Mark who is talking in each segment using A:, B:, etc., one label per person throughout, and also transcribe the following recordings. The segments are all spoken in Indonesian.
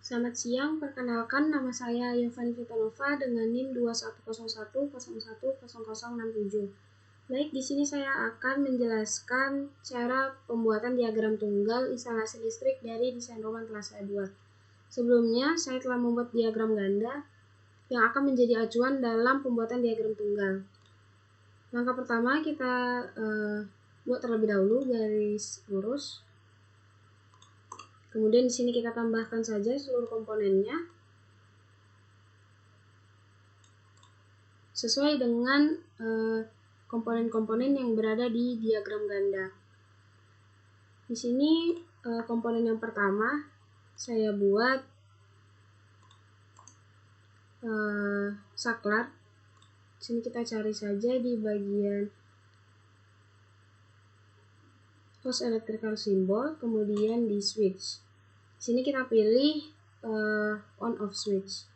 A: Selamat siang, perkenalkan nama saya Yovani Vitanova dengan NIM 2101010067. Baik, di sini saya akan menjelaskan cara pembuatan diagram tunggal instalasi listrik dari desain rumah yang telah saya buat. Sebelumnya, saya telah membuat diagram ganda yang akan menjadi acuan dalam pembuatan diagram tunggal. Langkah pertama kita buat terlebih dahulu garis lurus. Kemudian di sini kita tambahkan saja seluruh komponennya sesuai dengan komponen-komponen yang berada di diagram ganda. Di sini komponen yang pertama saya buat saklar. Di sini kita cari saja di bagian host electrical symbol, kemudian di switch. Di sini kita pilih on off switch.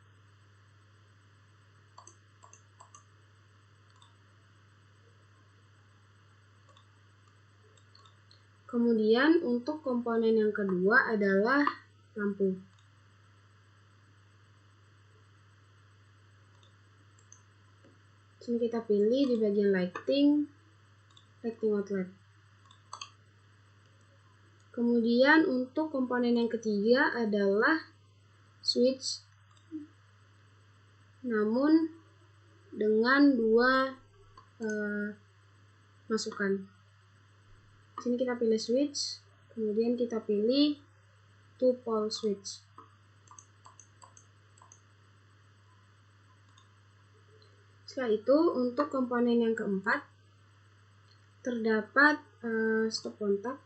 A: Kemudian untuk komponen yang kedua adalah lampu. Di sini kita pilih di bagian lighting outlet. Kemudian untuk komponen yang ketiga adalah switch, namun dengan dua masukan. Di sini kita pilih switch, kemudian kita pilih two pole switch. Setelah itu untuk komponen yang keempat terdapat stop kontak.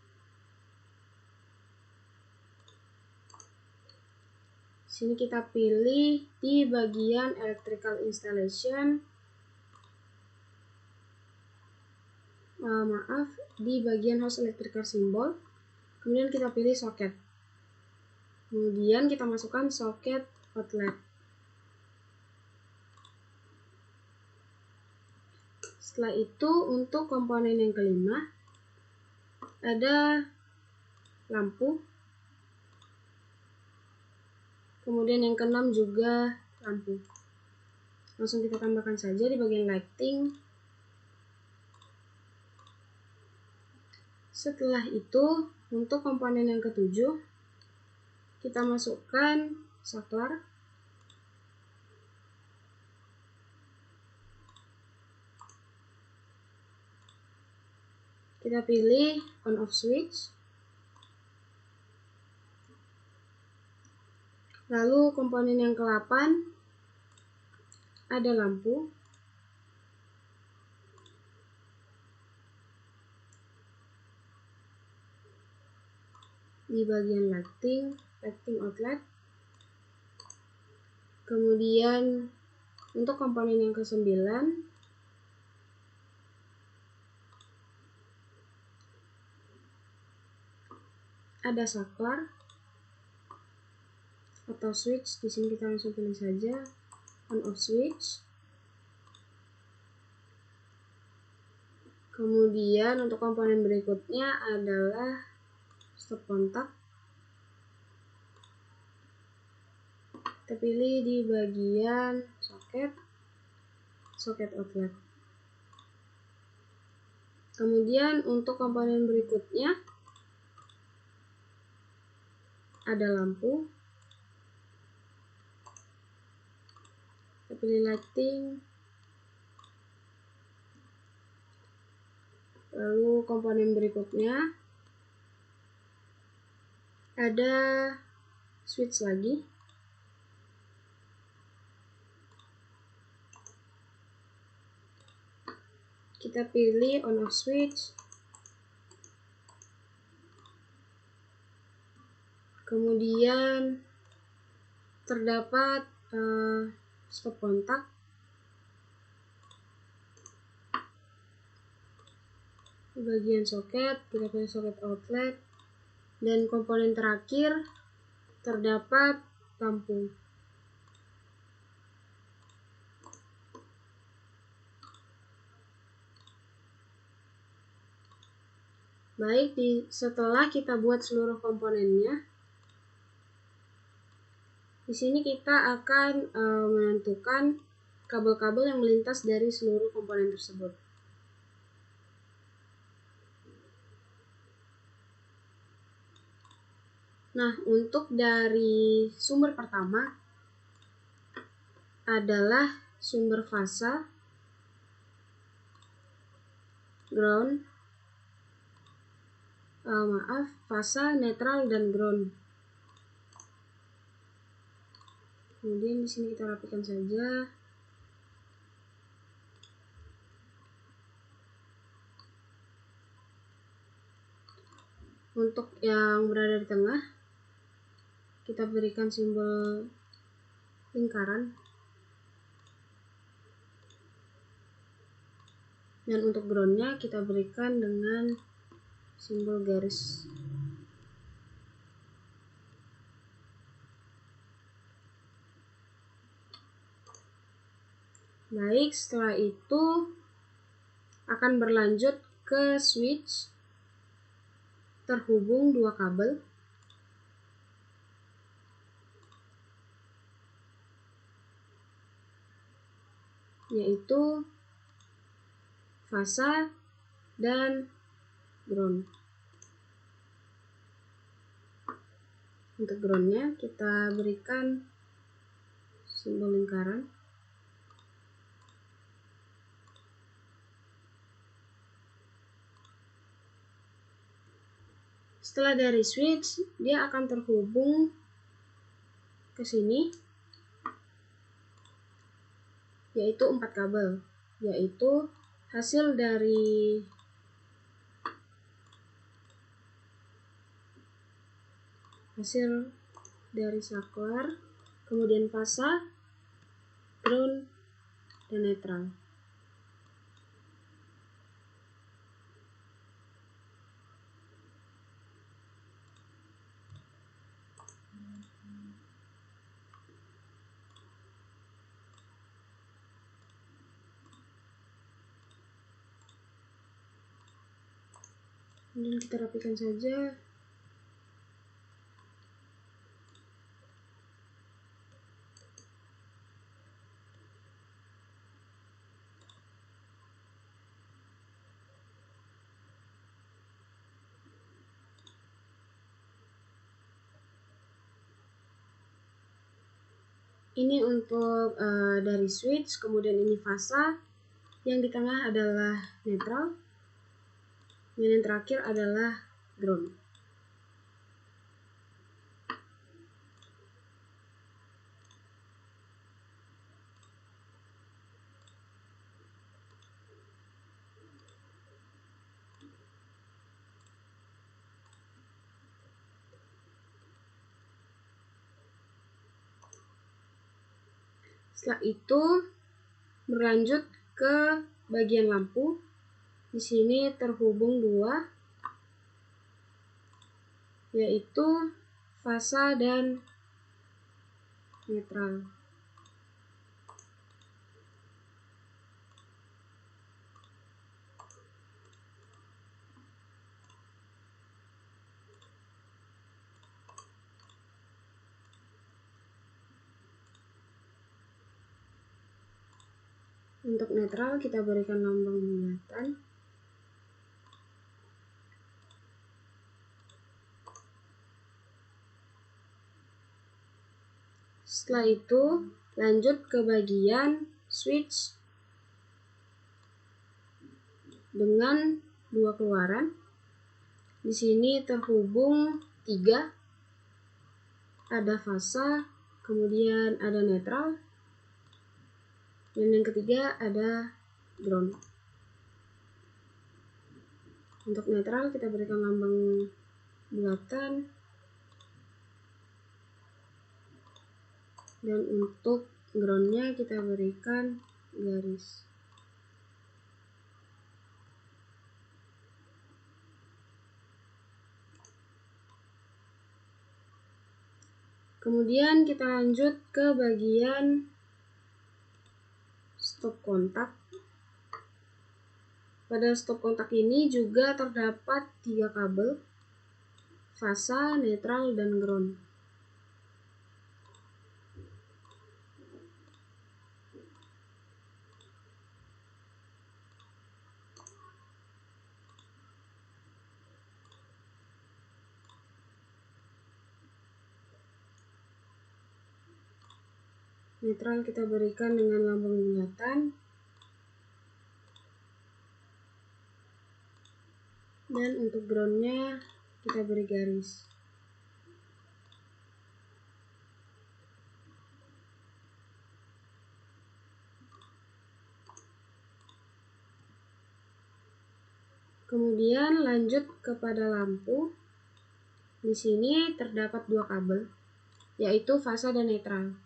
A: Di sini kita pilih di bagian electrical installation, di bagian host electrical symbol, kemudian kita pilih soket. Kemudian kita masukkan soket outlet. Setelah itu untuk komponen yang kelima ada lampu. Kemudian yang keenam juga lampu. Langsung kita tambahkan saja di bagian lighting. Setelah itu untuk komponen yang ketujuh kita masukkan saklar. Kita pilih on off switch. Lalu komponen yang ke-8 ada lampu. Di bagian lighting outlet. Kemudian untuk komponen yang ke-9 ada saklar atau switch. Di sini kita langsung pilih saja on off switch. Kemudian untuk komponen berikutnya adalah stop kontak. Kita pilih di bagian soket outlet. Kemudian untuk komponen berikutnya ada lampu. Kita pilih lighting. Lalu komponen berikutnya ada switch lagi. Kita pilih on off switch. Kemudian terdapat stop kontak. Di bagian soket kita pilih soket outlet. Dan komponen terakhir terdapat lampu. Baik, setelah kita buat seluruh komponennya, Di sini kita akan menentukan kabel-kabel yang melintas dari seluruh komponen tersebut. Nah, untuk dari sumber pertama adalah sumber fasa, ground, fasa, netral, dan ground. Kemudian di sini kita rapikan saja. Untuk yang berada di tengah, kita berikan simbol lingkaran. Dan untuk groundnya kita berikan dengan simbol garis. Baik, setelah itu akan berlanjut ke switch terhubung dua kabel, yaitu fasa dan ground. Untuk groundnya kita berikan simbol lingkaran. Setelah dari switch, dia akan terhubung ke sini, yaitu 4 kabel, yaitu hasil dari saklar, kemudian fasa, ground, dan netral. Kemudian kita rapikan saja. Ini untuk dari switch, kemudian ini fasa, yang di tengah adalah netral, dan yang terakhir adalah ground. Setelah itu berlanjut ke bagian lampu. Di sini terhubung dua, yaitu fasa dan netral. Untuk netral kita berikan lambang bulatan. Setelah itu lanjut ke bagian switch dengan dua keluaran. Di sini terhubung 3, ada fasa, kemudian ada netral, dan yang ketiga ada ground. Untuk netral kita berikan lambang bulatan, dan untuk groundnya kita berikan garis. Kemudian kita lanjut ke bagian stop kontak. Pada stop kontak ini juga terdapat 3 kabel, fasa, netral, dan ground. Netral kita berikan dengan lambang bulatan. Dan untuk groundnya kita beri garis. Kemudian lanjut kepada lampu. Di sini terdapat dua kabel, yaitu fasa dan netral.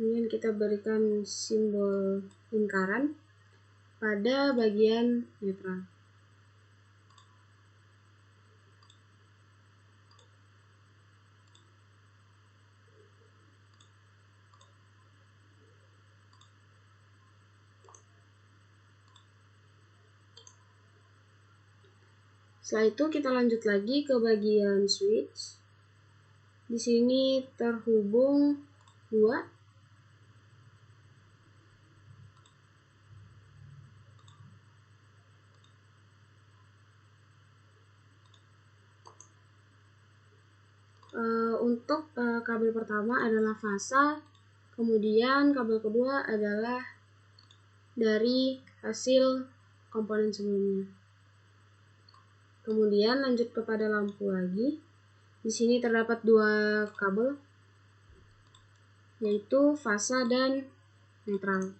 A: Kemudian kita berikan simbol lingkaran pada bagian netral. Setelah itu kita lanjut lagi ke bagian switch. Di sini terhubung dua. Untuk kabel pertama adalah fasa, kemudian kabel kedua adalah dari hasil komponen sebelumnya. Kemudian lanjut kepada lampu lagi. Di sini terdapat dua kabel, yaitu fasa dan netral.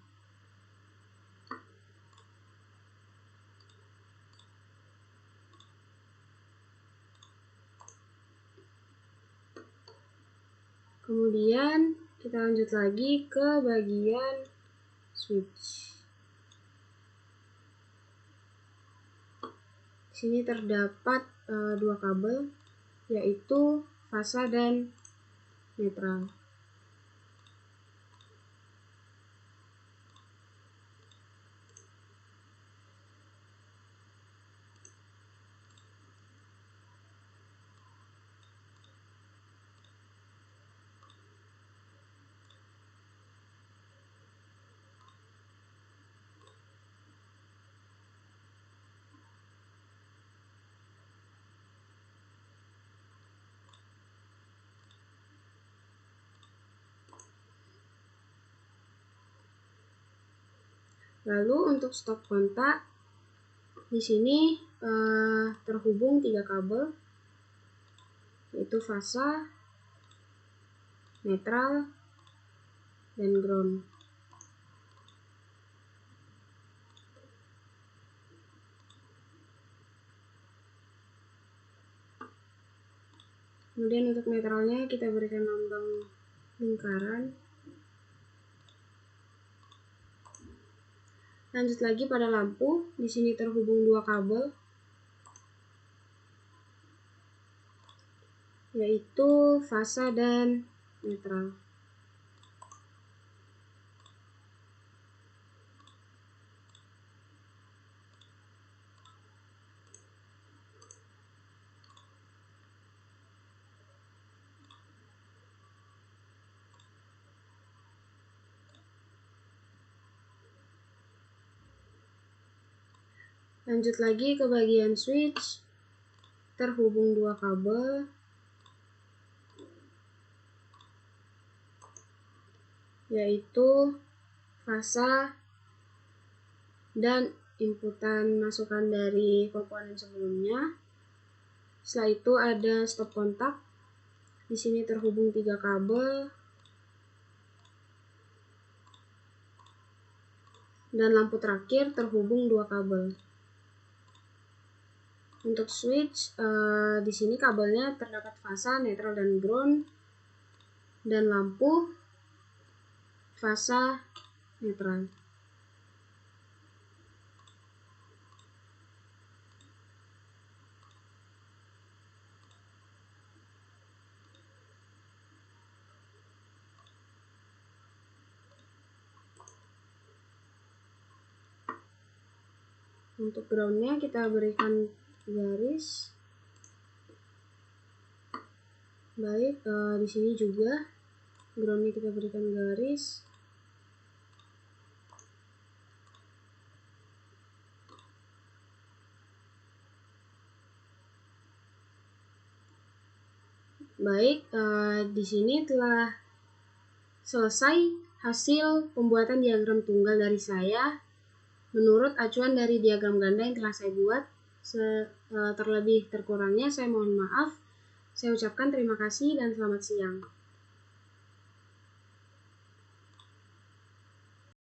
A: Kemudian kita lanjut lagi ke bagian switch. Di sini terdapat dua kabel, yaitu fasa dan netral. Lalu untuk stop kontak, di sini terhubung tiga kabel, yaitu fasa, netral, dan ground. Kemudian untuk netralnya kita berikan lambang lingkaran. Lanjut lagi pada lampu. Di sini terhubung dua kabel, yaitu fasa dan netral. Lanjut lagi ke bagian switch, terhubung dua kabel, yaitu fasa dan inputan masukan dari komponen sebelumnya. Setelah itu ada stop kontak. Di sini terhubung tiga kabel dan lampu terakhir terhubung dua kabel. Untuk switch, di sini kabelnya terdapat fasa, netral, dan ground, dan lampu fasa netral. Untuk groundnya kita berikan garis. Baik, di sini juga groundnya kita berikan garis. Baik, di sini telah selesai hasil pembuatan diagram tunggal dari saya menurut acuan dari diagram ganda yang telah saya buat. Terlebih terkurangnya saya mohon maaf. Saya ucapkan terima kasih dan selamat siang.